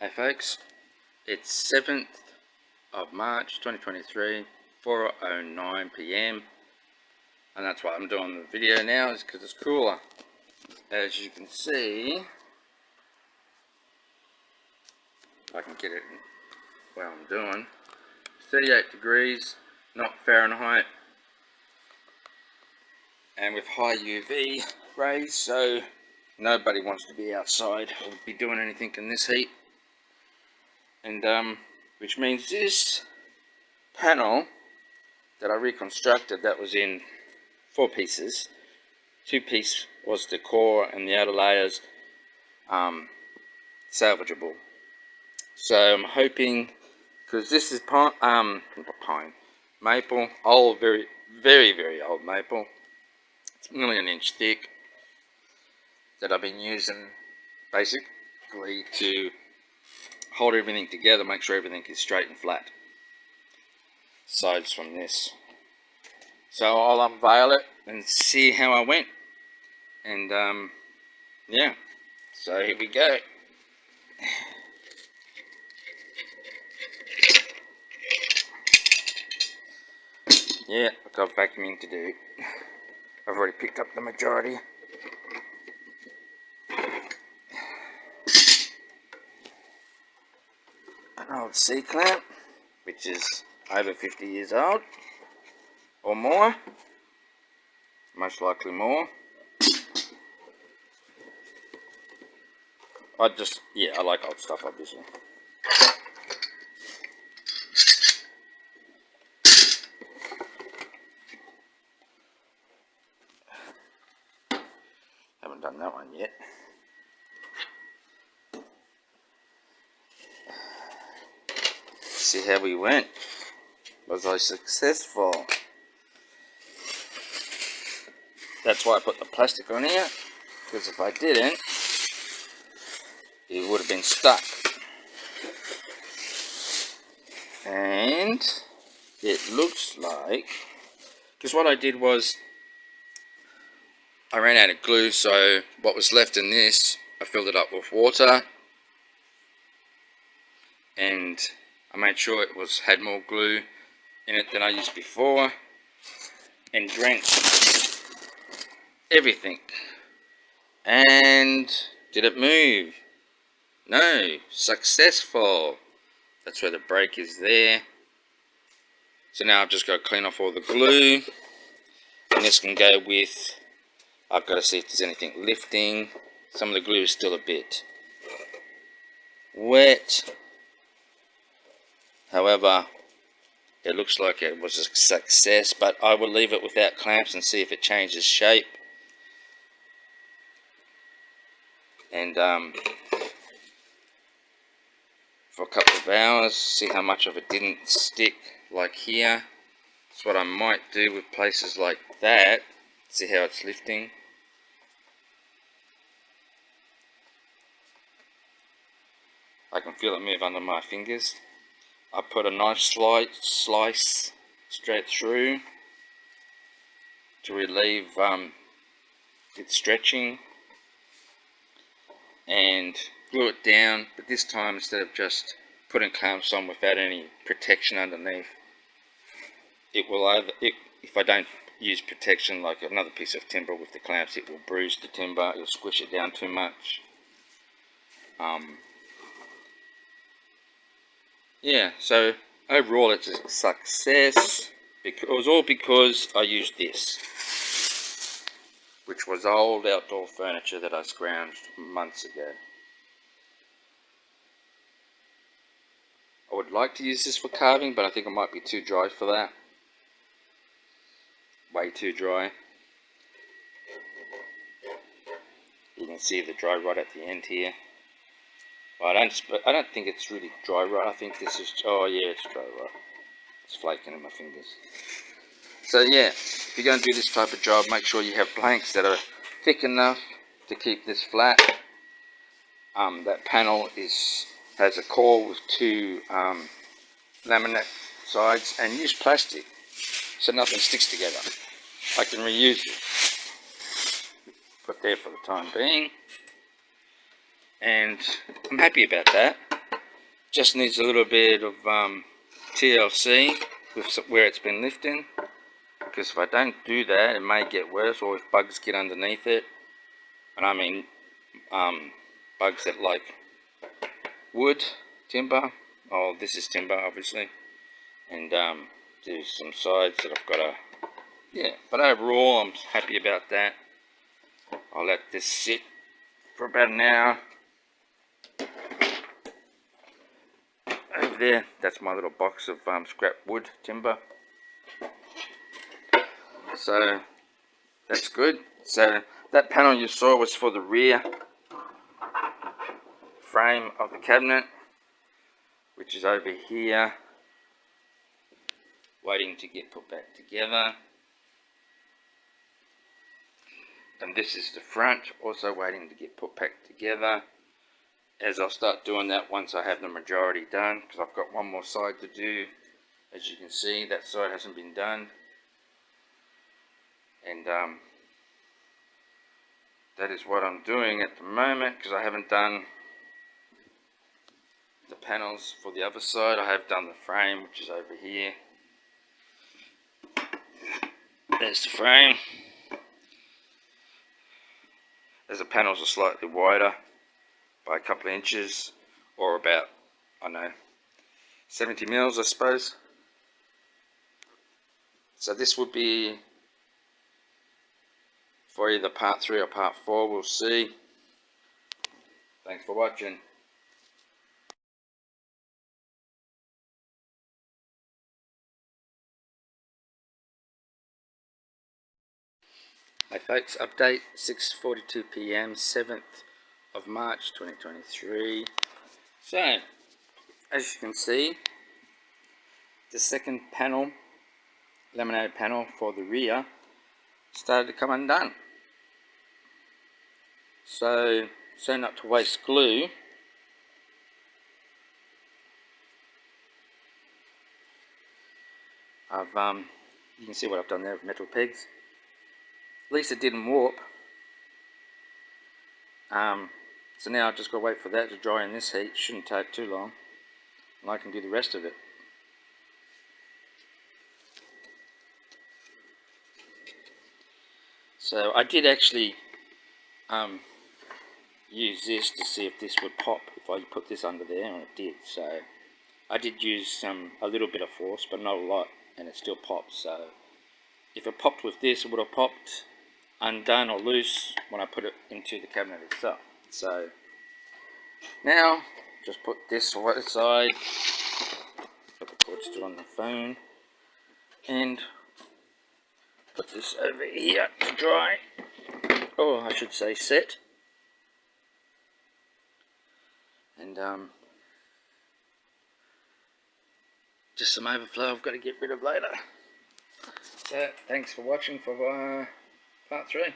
Hey folks, it's 7th of March 2023, 4:09 PM, and that's why I'm doing the video now, is because it's cooler. As you can see, if I can get it where I'm doing, 38 degrees, not Fahrenheit, and with high UV rays, so nobody wants to be outside or be doing anything in this heat. And which means this panel that I reconstructed, that was in 4 pieces. 2 pieces was the core and the outer layers salvageable. So I'm hoping, because this is maple, old, very old maple. It's nearly an inch thick, that I've been using basically to hold everything together, make sure everything is straight and flat. Sides from this. So I'll unveil it and see how I went. And yeah, so here we go. Yeah, I've got vacuuming to do. I've already picked up the majority. An old C-clamp, which is over 50 years old, or more, most likely more. I like old stuff, obviously. Haven't done that one yet. See how we went. Was I successful? That's why I put the plastic on here, because if I didn't, it would have been stuck. And it looks like, because what I did was I ran out of glue, so what was left in this, I filled it up with water, and I made sure it had more glue in it than I used before, and drenched everything. And did it move? No. Successful. That's where the break is there. So now I've just got to clean off all the glue, and this can go with, I've got to see if there's anything lifting. Some of the glue is still a bit wet. However, it looks like it was a success, but I will leave it without clamps and see if it changes shape. And for a couple of hours, see how much of it didn't stick, like here. That's what I might do with places like that. See how it's lifting. I can feel it move under my fingers. I put a nice slice straight through to relieve it stretching, and glue it down, but this time instead of just putting clamps on without any protection underneath, it will if I don't use protection like another piece of timber with the clamps, it will bruise the timber, it'll squish it down too much. Yeah, so overall it's a success. It was all because I used this, which was old outdoor furniture that I scrounged months ago. I would like to use this for carving, but I think it might be too dry for that. Way too dry. You can see the dry rot at the end here. Well, I don't think it's really dry rot. I think this is, oh yeah, it's dry rot. It's flaking in my fingers. So yeah, if you're going to do this type of job, make sure you have planks that are thick enough to keep this flat. That panel has a core with 2 laminate sides, and use plastic so nothing sticks together. I can reuse it. Put there for the time being, and I'm happy about that. just needs a little bit of TLC with where it's been lifting, because if I don't do that, it may get worse, or if bugs get underneath it. And I mean bugs that like wood, timber. Oh, this is timber, obviously. And there's some sides that I've got to, yeah. But overall, I'm happy about that. I'll let this sit for about an hour. Over there, that's my little box of scrap wood, timber. So that's good. So that panel you saw was for the rear frame of the cabinet, which is over here, waiting to get put back together. And this is the front, also waiting to get put back together, as I'll start doing that once I have the majority done, because I've got one more side to do. As you can see, that side hasn't been done. And that is what I'm doing at the moment, because I haven't done the panels for the other side. I have done the frame, which is over here. There's the frame. As the panels are slightly wider by a couple of inches, or about, I don't know, 70 mils, I suppose. So this would be for either part 3 or part 4, we'll see. Thanks for watching. Hey folks, update 6:42 PM, 7th of March 2023. So, as you can see, the second panel, laminated panel for the rear, started to come undone. So not to waste glue, you can see what I've done there with metal pegs. At least it didn't warp. So now I've just got to wait for that to dry in this heat. Shouldn't take too long, and I can do the rest of it. So I did actually use this to see if this would pop if I put this under there, and it did. So I did use a little bit of force, but not a lot, and it still pops. So if it popped with this, it would have popped undone or loose when I put it into the cabinet itself. So now just put this aside, put the cord still on the phone, and put this over here to dry, or I should say set. And just some overflow I've got to get rid of later. So thanks for watching for part 3.